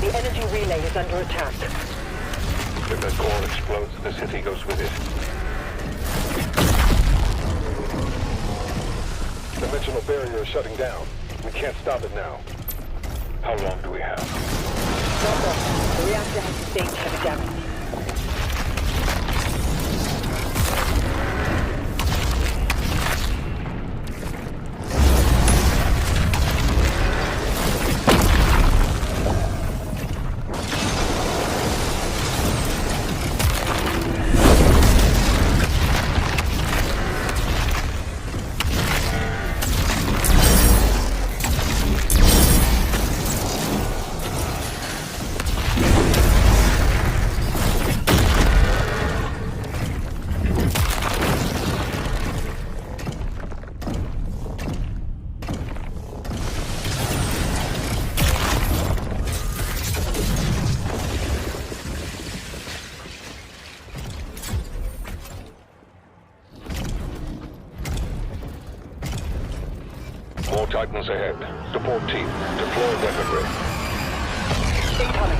The energy relay is under attack. If that core explodes, the city goes with it. The dimensional barrier is shutting down. We can't stop it now. How long do we have? Not long. The reactor has sustained heavy damage. More Titans ahead. Support team, deploy weaponry. Incoming.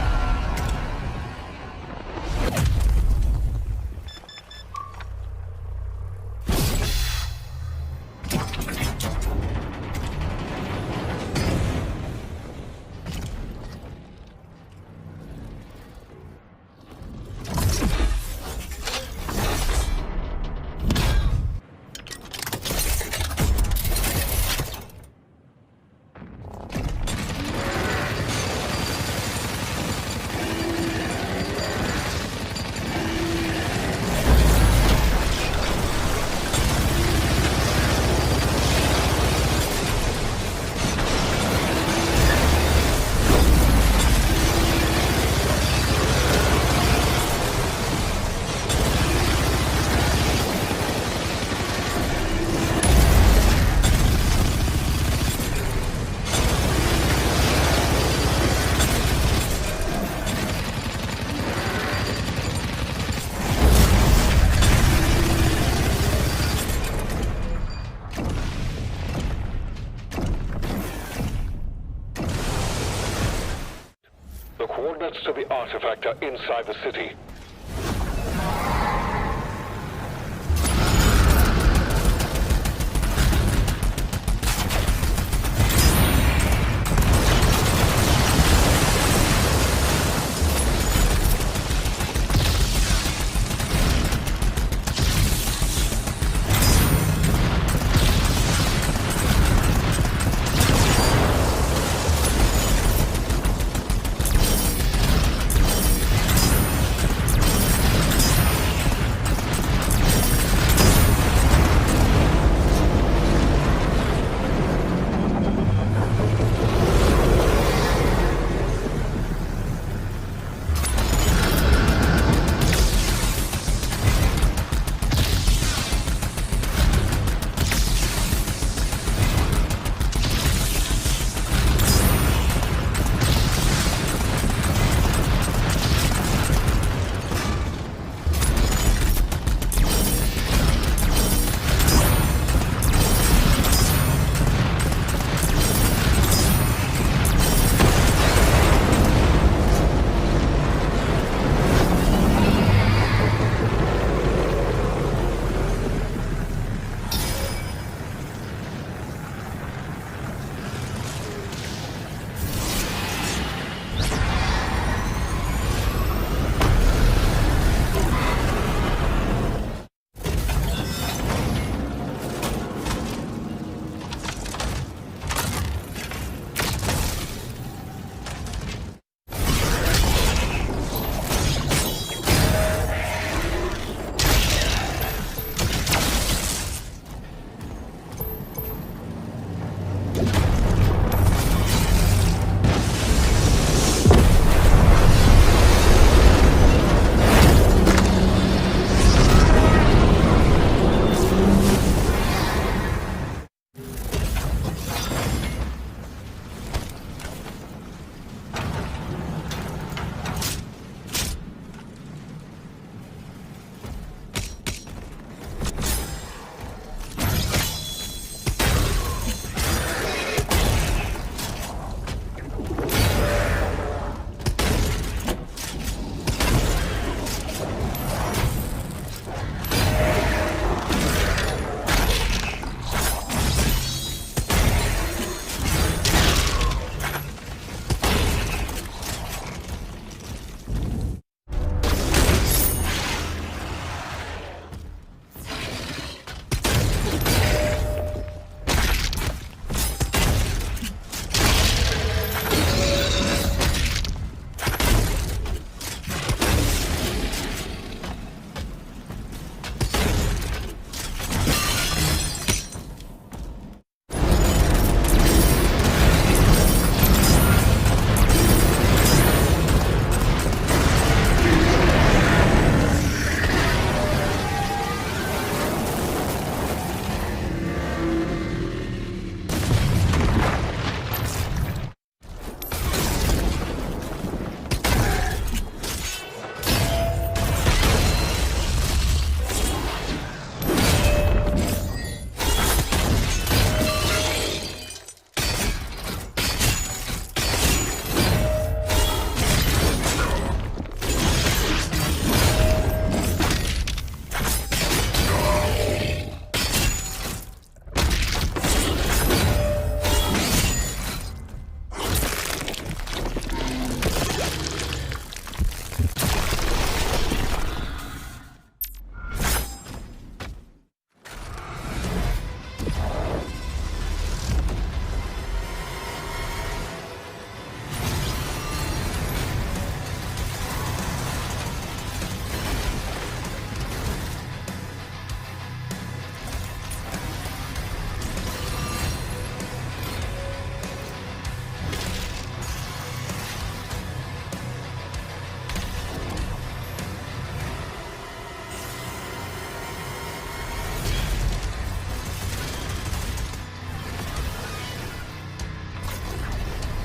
The coordinates to the artifact are inside the city.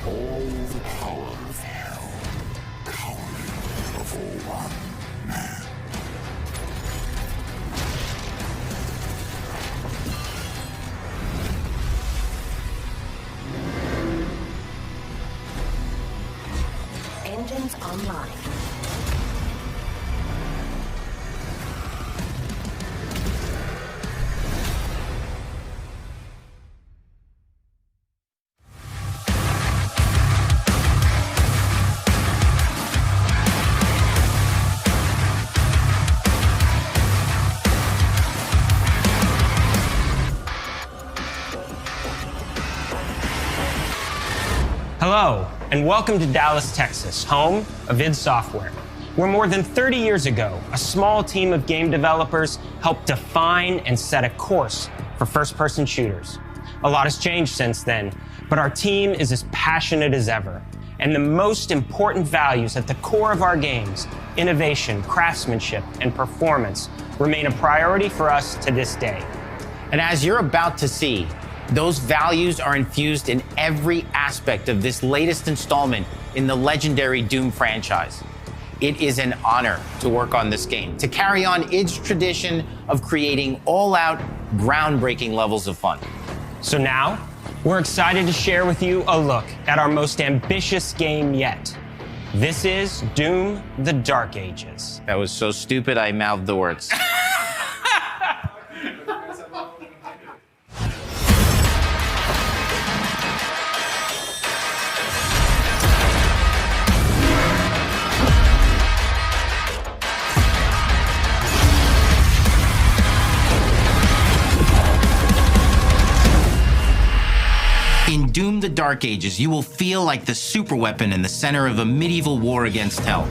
All the power of hell, cowering before one man. Engines online. Hello, and welcome to Dallas, Texas, home of id Software, where more than 30 years ago, a small team of game developers helped define and set a course for first-person shooters. A lot has changed since then, but our team is as passionate as ever. And the most important values at the core of our games, innovation, craftsmanship, and performance, remain a priority for us to this day. And as you're about to see, those values are infused in every aspect of this latest installment in the legendary Doom franchise. It is an honor to work on this game, to carry on its tradition of creating all-out, groundbreaking levels of fun. So now, we're excited to share with you a look at our most ambitious game yet. This is Doom: The Dark Ages. That was so stupid, I mouthed the words. In Doom: The Dark Ages, you will feel like the superweapon in the center of a medieval war against hell.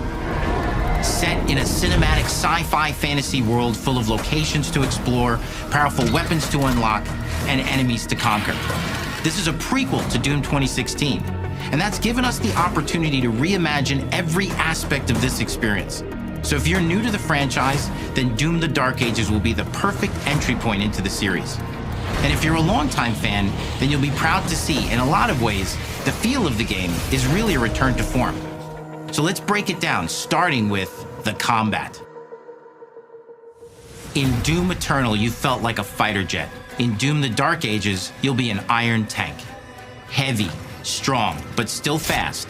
Set in a cinematic sci-fi fantasy world full of locations to explore, powerful weapons to unlock, and enemies to conquer. This is a prequel to Doom 2016, and that's given us the opportunity to reimagine every aspect of this experience. So if you're new to the franchise, then Doom: The Dark Ages will be the perfect entry point into the series. And if you're a longtime fan, then you'll be proud to see, in a lot of ways, the feel of the game is really a return to form. So let's break it down, starting with the combat. In Doom Eternal, you felt like a fighter jet. In Doom: The Dark Ages, you'll be an iron tank. Heavy, strong, but still fast.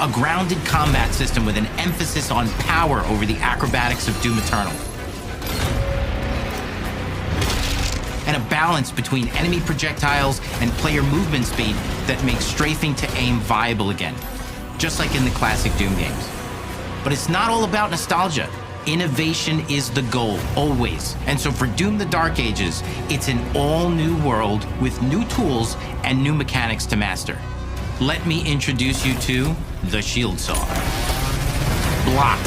A grounded combat system with an emphasis on power over the acrobatics of Doom Eternal. And a balance between enemy projectiles and player movement speed that makes strafing to aim viable again, just like in the classic Doom games. But it's not all about nostalgia. Innovation is the goal, always. And so for Doom: The Dark Ages, it's an all-new world with new tools and new mechanics to master. Let me introduce you to the Shield Saw. Block.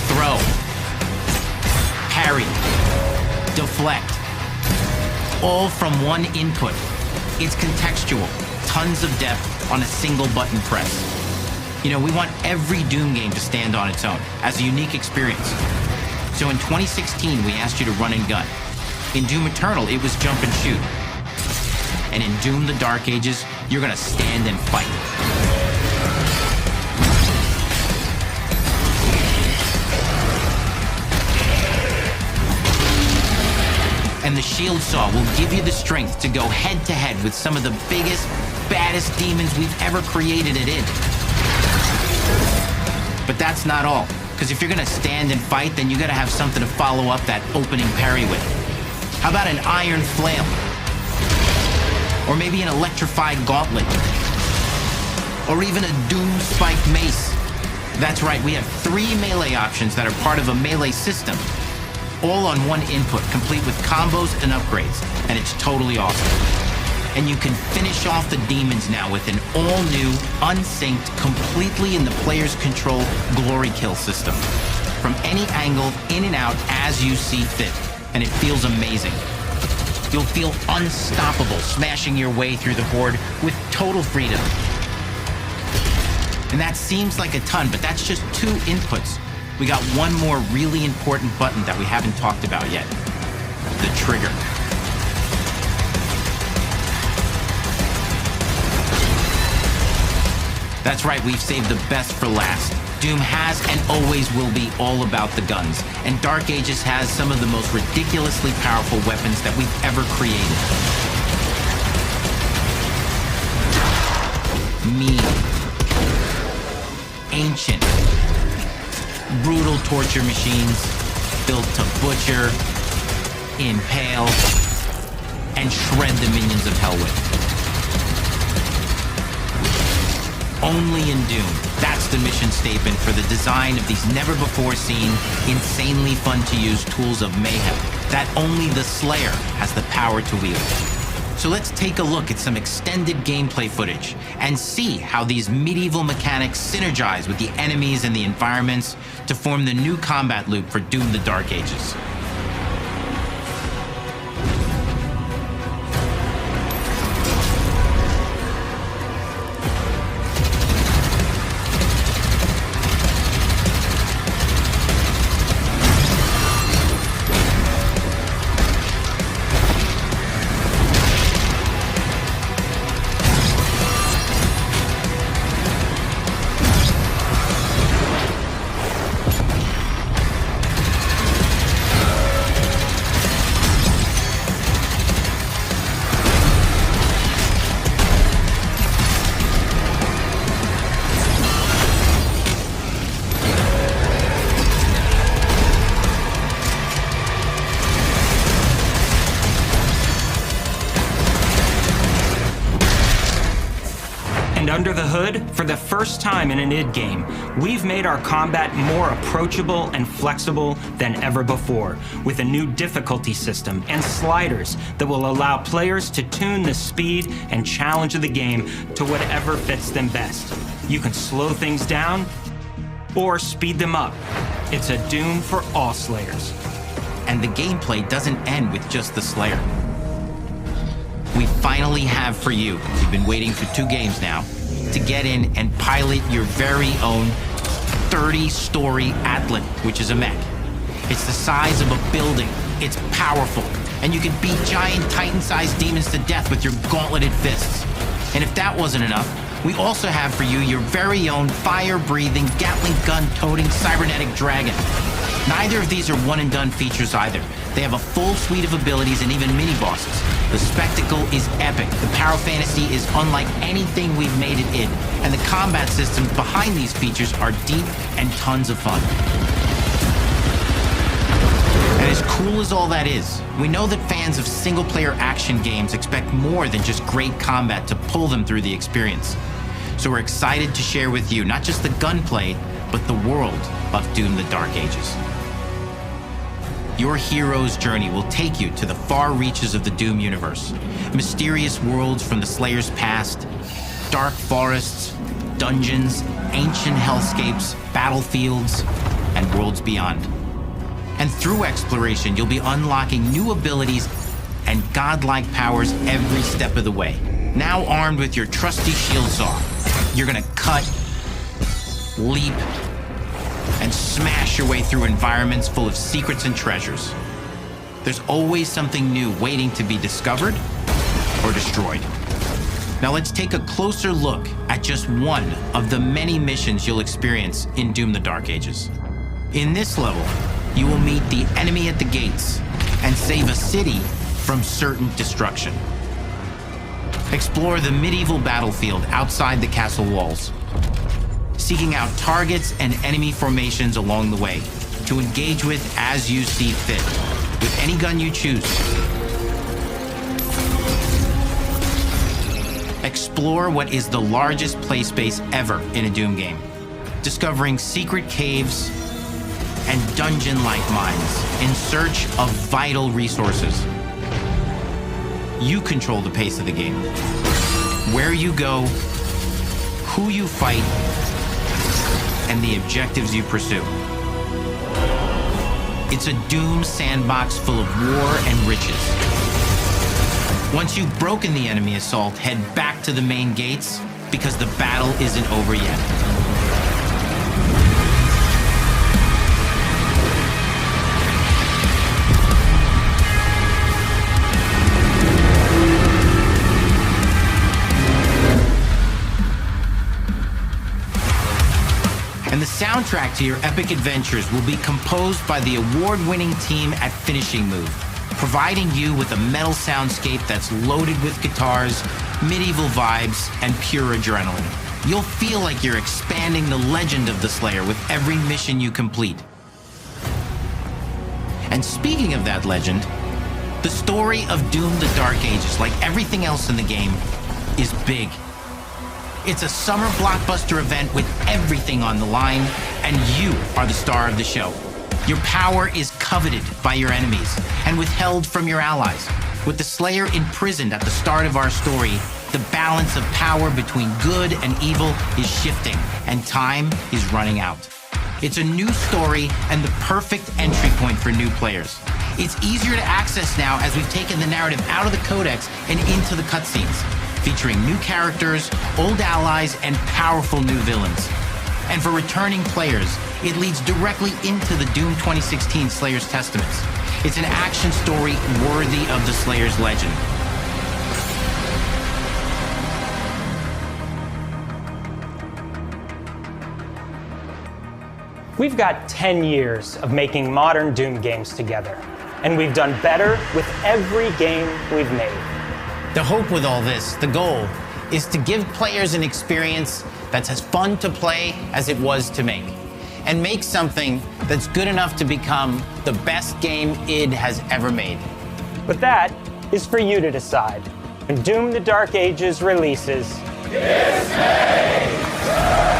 Throw. Parry. Deflect. All from one input. It's contextual, tons of depth on a single button press. You know, we want every Doom game to stand on its own as a unique experience. So in 2016, we asked you to run and gun. In Doom Eternal, it was jump and shoot. And in Doom: The Dark Ages, you're gonna stand and fight. And the Shield Saw will give you the strength to go head-to-head with some of the biggest, baddest demons we've ever created at id. But that's not all, because if you're gonna stand and fight, then you gotta have something to follow up that opening parry with. How about an iron flail? Or maybe an electrified gauntlet? Or even a Doom spiked mace? That's right, we have 3 melee options that are part of a melee system. All on one input, complete with combos and upgrades, and it's totally awesome. And you can finish off the demons now with an all-new, unsynced, completely in the player's control glory kill system. From any angle, in and out, as you see fit, and it feels amazing. You'll feel unstoppable smashing your way through the horde with total freedom. And that seems like a ton, but that's just 2 inputs. We got one more really important button that we haven't talked about yet. The trigger. That's right, we've saved the best for last. Doom has and always will be all about the guns, and Dark Ages has some of the most ridiculously powerful weapons that we've ever created. Mean, ancient, brutal torture machines built to butcher, impale, and shred the minions of hell with. Only in Doom. That's the mission statement for the design of these never-before-seen, insanely fun-to-use tools of mayhem that only the Slayer has the power to wield. So let's take a look at some extended gameplay footage and see how these medieval mechanics synergize with the enemies and the environments to form the new combat loop for Doom: The Dark Ages. And under the hood, for the first time in an id game, we've made our combat more approachable and flexible than ever before, with a new difficulty system and sliders that will allow players to tune the speed and challenge of the game to whatever fits them best. You can slow things down or speed them up. It's a Doom for all Slayers. And the gameplay doesn't end with just the Slayer. We finally have for you, you've been waiting for 2 games now, to get in and pilot your very own 30-story Atlan, which is a mech. It's the size of a building, it's powerful, and you can beat giant Titan-sized demons to death with your gauntleted fists. And if that wasn't enough, we also have for you your very own fire-breathing, Gatling gun-toting cybernetic dragon. Neither of these are one-and-done features either. They have a full suite of abilities and even mini-bosses. The spectacle is epic. The power fantasy is unlike anything we've made it in. And the combat systems behind these features are deep and tons of fun. And as cool as all that is, we know that fans of single-player action games expect more than just great combat to pull them through the experience. So we're excited to share with you not just the gunplay, but the world of Doom: The Dark Ages. Your hero's journey will take you to the far reaches of the Doom universe. Mysterious worlds from the Slayer's past, dark forests, dungeons, ancient hellscapes, battlefields, and worlds beyond. And through exploration, you'll be unlocking new abilities and godlike powers every step of the way. Now armed with your trusty shield saw, you're gonna cut, leap, and smash your way through environments full of secrets and treasures. There's always something new waiting to be discovered or destroyed. Now let's take a closer look at just one of the many missions you'll experience in Doom: The Dark Ages. In this level, you will meet the enemy at the gates and save a city from certain destruction. Explore the medieval battlefield outside the castle walls, seeking out targets and enemy formations along the way to engage with as you see fit, with any gun you choose. Explore what is the largest play space ever in a Doom game, discovering secret caves and dungeon-like mines in search of vital resources. You control the pace of the game. Where you go, who you fight, and the objectives you pursue. It's a Doom sandbox full of war and riches. Once you've broken the enemy assault, head back to the main gates, because the battle isn't over yet. the soundtrack to your epic adventures will be composed by the award-winning team at Finishing Move, providing you with a metal soundscape that's loaded with guitars, medieval vibes, and pure adrenaline. You'll feel like you're expanding the legend of the Slayer with every mission you complete. And speaking of that legend, the story of Doom: The Dark Ages, like everything else in the game, is big. It's a summer blockbuster event with everything on the line, and you are the star of the show. Your power is coveted by your enemies and withheld from your allies. With the Slayer imprisoned at the start of our story, the balance of power between good and evil is shifting, and time is running out. It's a new story and the perfect entry point for new players. It's easier to access now as we've taken the narrative out of the codex and into the cutscenes, featuring new characters, old allies, and powerful new villains. And for returning players, it leads directly into the Doom 2016 Slayer's Testaments. It's an action story worthy of the Slayer's legend. We've got 10 years of making modern Doom games together, and we've done better with every game we've made. The hope with all this, the goal, is to give players an experience that's as fun to play as it was to make, and make something that's good enough to become the best game id has ever made. But that is for you to decide. When Doom: The Dark Ages releases, It's me!